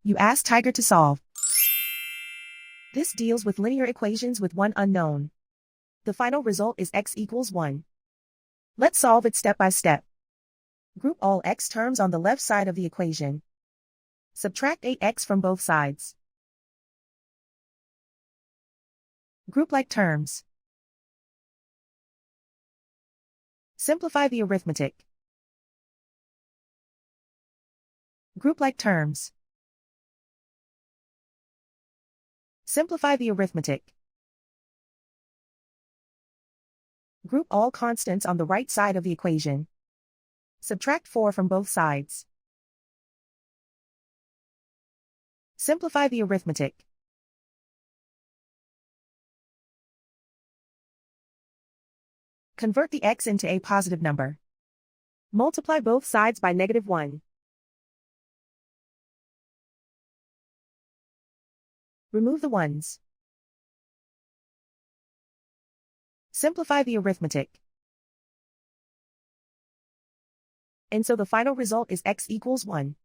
You ask Tiger to solve. This deals with linear equations with one unknown. The final result is x equals 1. Let's solve it step by step. Group all x terms on the left side of the equation. Subtract 8x from both sides. Group like terms. Simplify the arithmetic. Group like terms. Simplify the arithmetic. Group all constants on the right side of the equation. Subtract 4 from both sides. Simplify the arithmetic. Convert the x into a positive number. Multiply both sides by -1. Remove the ones. Simplify the arithmetic. And so the final result is x equals 1.